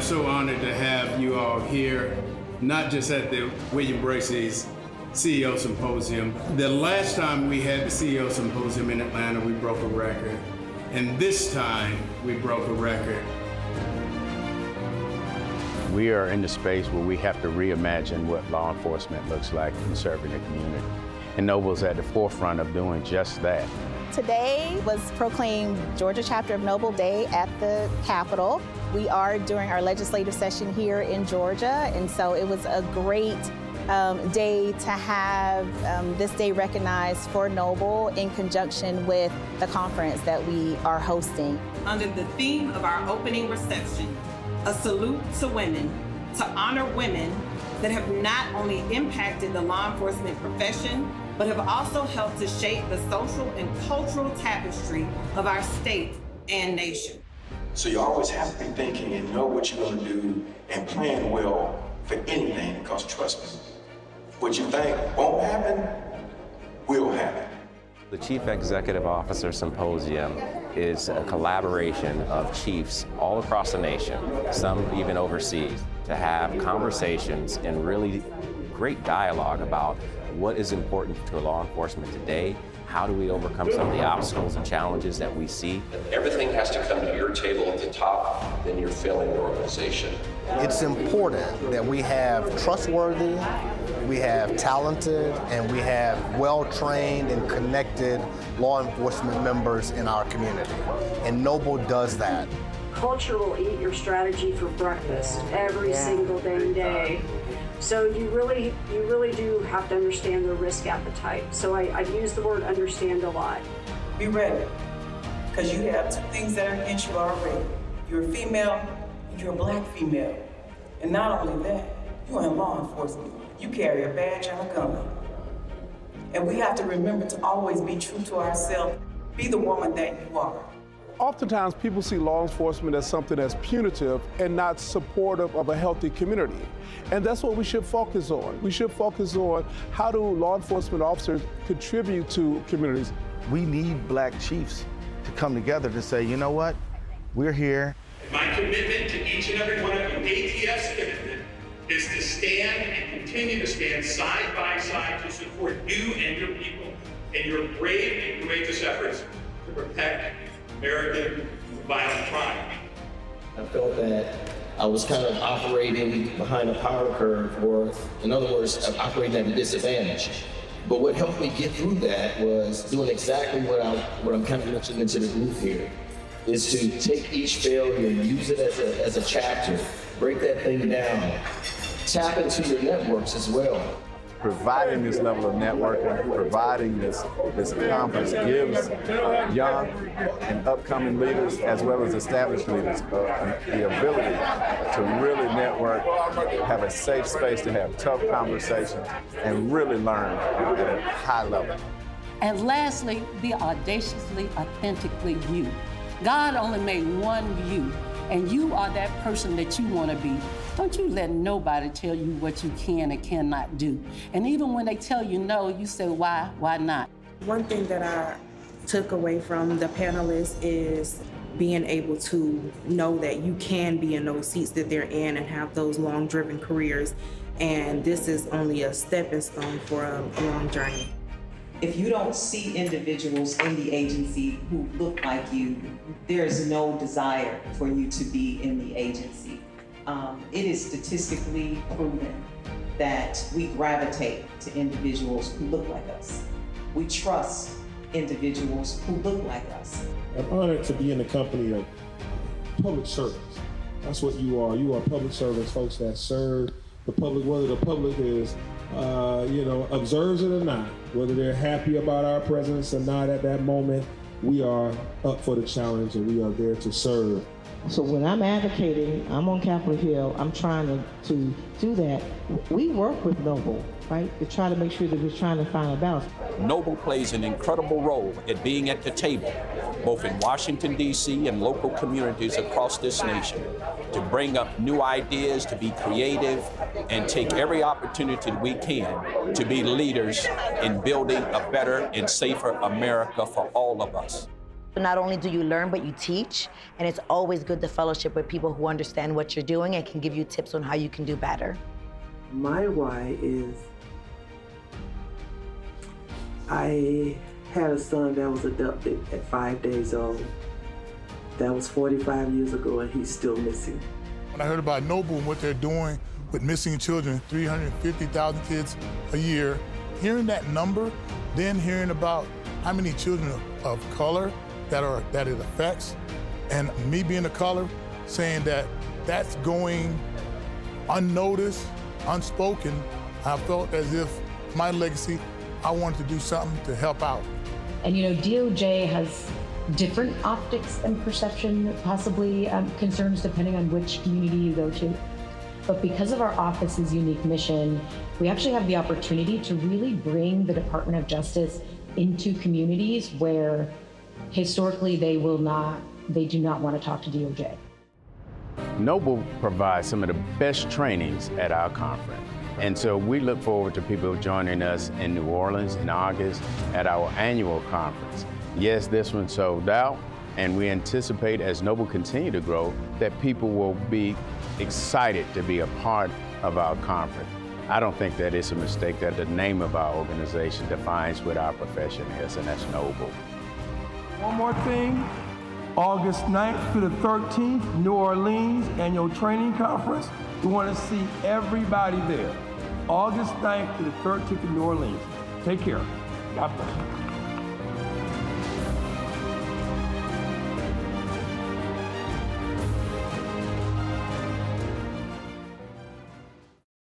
so honored to have you all here, not just at the William Bracey's CEO Symposium. The last time we had the CEO Symposium in Atlanta, we broke a record. And this time, we broke a record. We are in the space where we have to reimagine what law enforcement looks like in serving the community. And Noble's at the forefront of doing just that. Today was proclaimed Georgia Chapter of Noble Day at the Capitol. We are during our legislative session here in Georgia, and so it was a great day to have this day recognized for Noble in conjunction with the conference that we are hosting. Under the theme of our opening reception, a salute to women, to honor women that have not only impacted the law enforcement profession, but have also helped to shape the social and cultural tapestry of our state and nation. So you always have to be thinking and know what you're going to do and plan well for anything, because trust me, what you think won't happen, will happen. The Chief Executive Officer Symposium is a collaboration of chiefs all across the nation, some even overseas, to have conversations and really great dialogue about what is important to law enforcement today. How do we overcome some of the obstacles and challenges that we see? Everything has to come to your table at the top, then you're failing the organization. It's important that we have trustworthy, we have talented, and we have well-trained and connected law enforcement members in our community. And Noble does that. Culture will eat your strategy for breakfast every single dang day. So you really do have to understand their risk appetite. So I use the word understand a lot. Be ready, because you have two things that are against you already. You're a female, and you're a black female. And not only that, you're in law enforcement. You carry a badge and a gun. And we have to remember to always be true to ourselves. Be the woman that you are. Oftentimes, people see law enforcement as something that's punitive and not supportive of a healthy community. And that's what we should focus on. We should focus on how do law enforcement officers contribute to communities. We need black chiefs to come together to say, you know what, we're here. My commitment to each and every one of you, ATF's commitment, is to stand and continue to stand side by side to support you and your people in your brave and courageous efforts to protect American violent crime. I felt that I was kind of operating behind a power curve, or in other words, operating at a disadvantage. But what helped me get through that was doing exactly what I'm kind of mentioning to the group here, is to take each failure and use it as a chapter, break that thing down, tap into your networks as well. Providing this level of networking, providing this conference gives young and upcoming leaders, as well as established leaders, the ability to really network, have a safe space to have tough conversations, and really learn at a high level. And lastly, be audaciously, authentically you. God only made one you, and you are that person that you want to be. Don't you let nobody tell you what you can and cannot do. And even when they tell you no, you say, why not? One thing that I took away from the panelists is being able to know that you can be in those seats that they're in and have those long driven careers. And this is only a stepping stone for a long journey. If you don't see individuals in the agency who look like you, there is no desire for you to be in the agency. It is statistically proven that we gravitate to individuals who look like us. We trust individuals who look like us. I'm honored to be in the company of public servants. That's what you are. You are public servants, folks that serve the public, whether the public is, observes it or not, whether they're happy about our presence or not at that moment. We are up for the challenge and we are there to serve. So when I'm advocating, I'm on Capitol Hill, I'm trying to do that. We work with Noble, right? To try to make sure that we're trying to find a balance. Noble plays an incredible role at being at the table, both in Washington, D.C. and local communities across this nation, to bring up new ideas, to be creative, and take every opportunity we can to be leaders in building a better and safer America for all of us. Not only do you learn, but you teach, and it's always good to fellowship with people who understand what you're doing and can give you tips on how you can do better. My why is I had a son that was adopted at 5 days old. That was 45 years ago, and he's still missing. When I heard about Noble and what they're doing with missing children, 350,000 kids a year, hearing that number, then hearing about how many children of color that it affects, and me being a color, saying that that's going unnoticed, unspoken, I felt as if my legacy, I wanted to do something to help out. And you know, DOJ has different optics and perception, possibly concerns depending on which community you go to. But because of our office's unique mission, we actually have the opportunity to really bring the Department of Justice into communities where historically they do not want to talk to DOJ. Noble provides some of the best trainings at our conference. And so we look forward to people joining us in New Orleans in August at our annual conference. Yes, this one sold out, and we anticipate as Noble continue to grow that people will be excited to be a part of our conference. I don't think that it's a mistake that the name of our organization defines what our profession is, and that's Noble. One more thing, August 9th to the 13th, New Orleans Annual Training Conference. We want to see everybody there. August 9th to the 13th in New Orleans. Take care. God bless you.